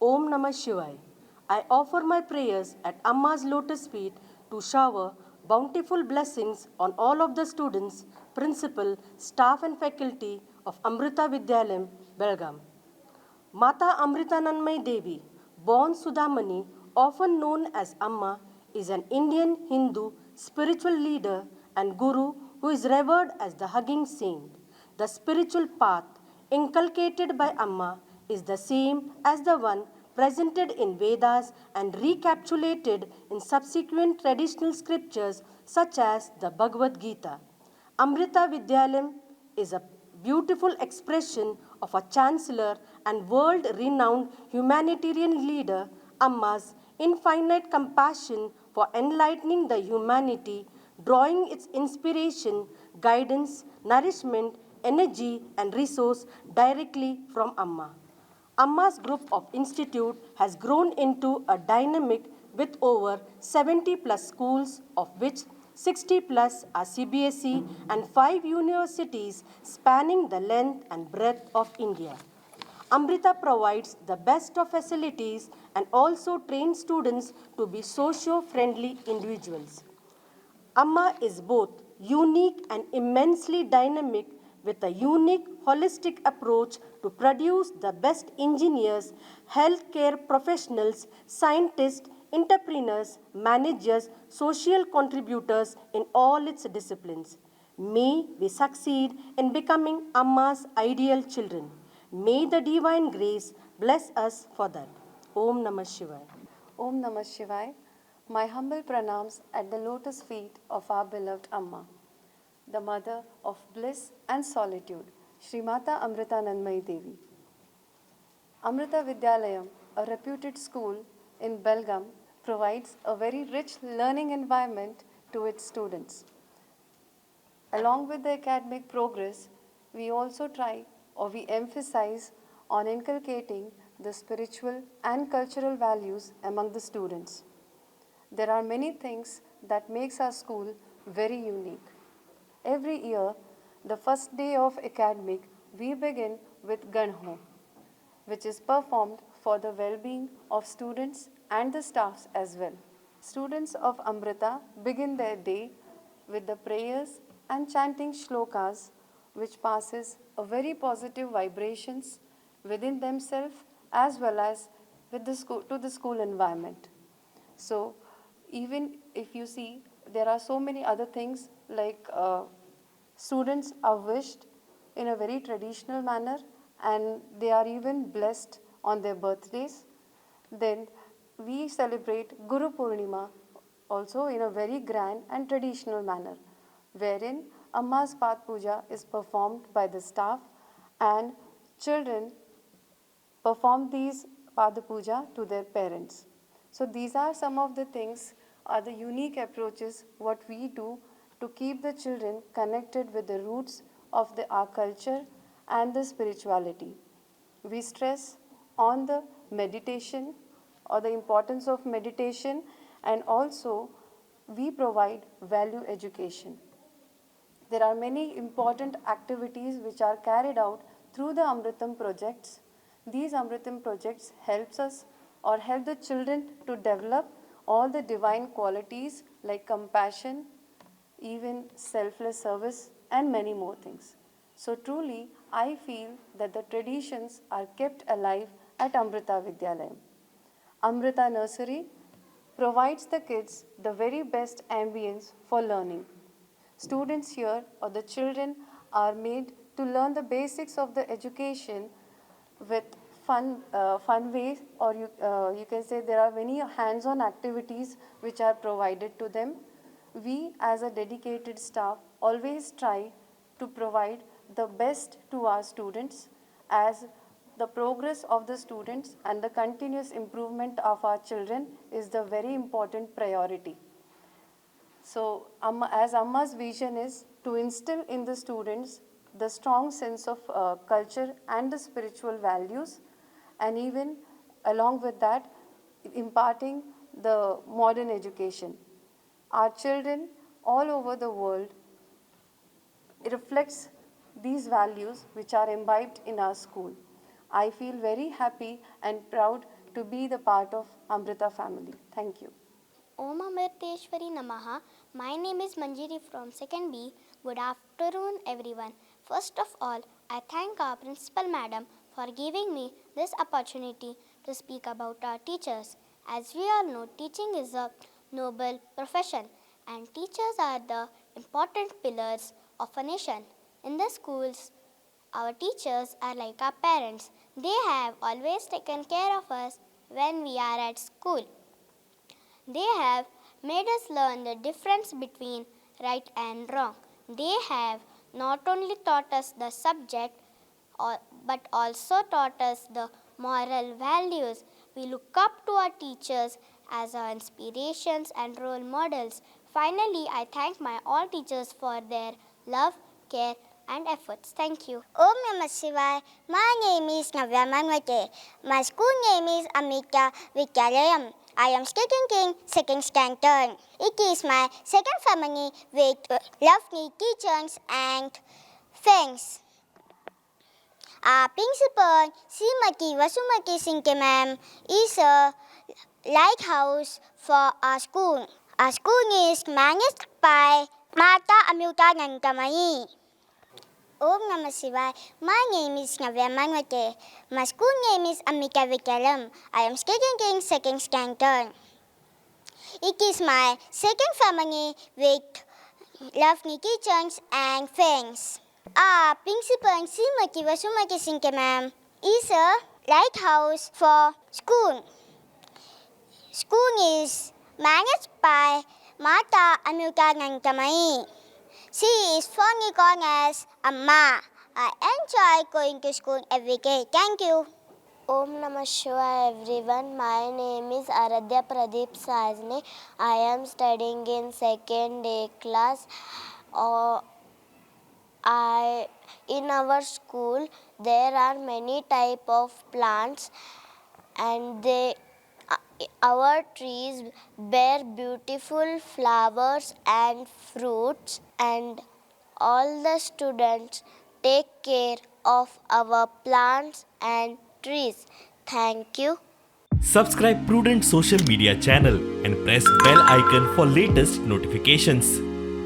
Om Namah Shivaya. I offer my prayers at Amma's lotus feet to shower bountiful blessings on all of the students, principal, staff and faculty of Amruta Vidyalayam, Belgaum. Mata Amritananmay Devi, born Sudhamani, often known as Amma, is an Indian Hindu spiritual leader and guru who is revered as the hugging saint. The spiritual path inculcated by Amma is the same as the one presented in Vedas and recapitulated in subsequent traditional scriptures such as the Bhagavad Gita. Amrita Vidyalayam is a beautiful expression of a chancellor and world renowned humanitarian leader, Amma's infinite compassion for enlightening the humanity, drawing its inspiration, guidance, nourishment, energy, and resource directly from Amma. Amma's group of institute has grown into a dynamic with over 70 plus schools, of which 60 plus are CBSE and 5 universities spanning the length and breadth of India. Amrita provides the best of facilities and also trains students to be socio-friendly individuals. Amma is both unique and immensely dynamic with a unique holistic approach to produce the best engineers, healthcare professionals, scientists, entrepreneurs, managers, social contributors in all its disciplines. May we succeed in becoming Amma's ideal children. May the divine grace bless us for that. Om Namah Shivaya. Om Namah Shivaya. My humble pranams at the lotus feet of our beloved Amma, the mother of bliss and solitude, Shri Mata Amritanandmayi Devi. Amruta Vidyalayam, a reputed school in Belgaum, provides a very rich learning environment to its students. Along with the academic progress, we also try or we emphasize on inculcating the spiritual and cultural values among the students. There are many things that makes our school very unique. Every year, the first day of academic, we begin with Ganho, which is performed for the well-being of students and the staffs as well. Students of Amrita begin their day with the prayers and chanting shlokas, which passes a very positive vibrations within themselves as well as with the school, to the school environment. So, even if you see, there are so many other things like students are wished in a very traditional manner and they are even blessed on their birthdays. Then we celebrate Guru Purnima also in a very grand and traditional manner, wherein Amma's Path Puja is performed by the staff and children perform these Pada Puja to their parents. So these are some of the things, are the unique approaches what we do to keep the children connected with the roots of our culture and the spirituality. We stress on the meditation or the importance of meditation, and also we provide value education. There are many important activities which are carried out through the Amritam projects. These Amritam projects helps us or help the children to develop all the divine qualities like compassion, even selfless service, and many more things. So truly, I feel that the traditions are kept alive at Amrita Vidyalayam. Amrita Nursery provides the kids the very best ambience for learning. Students here or the children are made to learn the basics of the education with fun ways, or you can say there are many hands-on activities which are provided to them. We as a dedicated staff always try to provide the best to our students, as the progress of the students and the continuous improvement of our children is the very important priority. So as Amma's vision is to instill in the students the strong sense of culture and the spiritual values, and even along with that, imparting the modern education. Our children all over the world, it reflects these values which are imbibed in our school. I feel very happy and proud to be the part of Amruta family. Thank you. Om Amirteshwari Namaha. My name is Manjiri from 2nd B. Good afternoon, everyone. First of all, I thank our principal madam for giving me this opportunity to speak about our teachers. As we all know, teaching is a noble profession, and teachers are the important pillars of a nation. In the schools, our teachers are like our parents. They have always taken care of us when we are at school. They have made us learn the difference between right and wrong. They have not only taught us the subject but also taught us the moral values. We look up to our teachers as our inspirations and role models. Finally, I thank my all teachers for their love, care, and efforts. Thank you. Om Namah Shivaya. My name is Navya Manvate. My school name is Amruta Vidyalayam. I am studying 2nd standard. It is my second family with lovely teachers and friends. Our principal, Srimati Vasumati Singh ma'am, is a lighthouse for our school. Our school is managed by Mata Amruta Nandamayi. Om Namah Shivaya. My name is Navya Manvate. My school name is Amruta Vidyalayam. I am studying 2nd standard. It is my second family with lovely teachers and friends. Our principal, Srimati Vasumati Singh ma'am, is a lighthouse for school. School is managed by Mata Amruta Nandamayi. She is fondly called as Amma. I enjoy going to school every day. Thank you. Om Namah Shivaya, everyone. My name is Aradhya Pradeep Sajne. I am studying in 2nd A class. In our school, there are many type of plants, and our trees bear beautiful flowers and fruits, and all the students take care of our plants and trees. Thank you. Subscribe Prudent social media channel and press bell icon for latest notifications.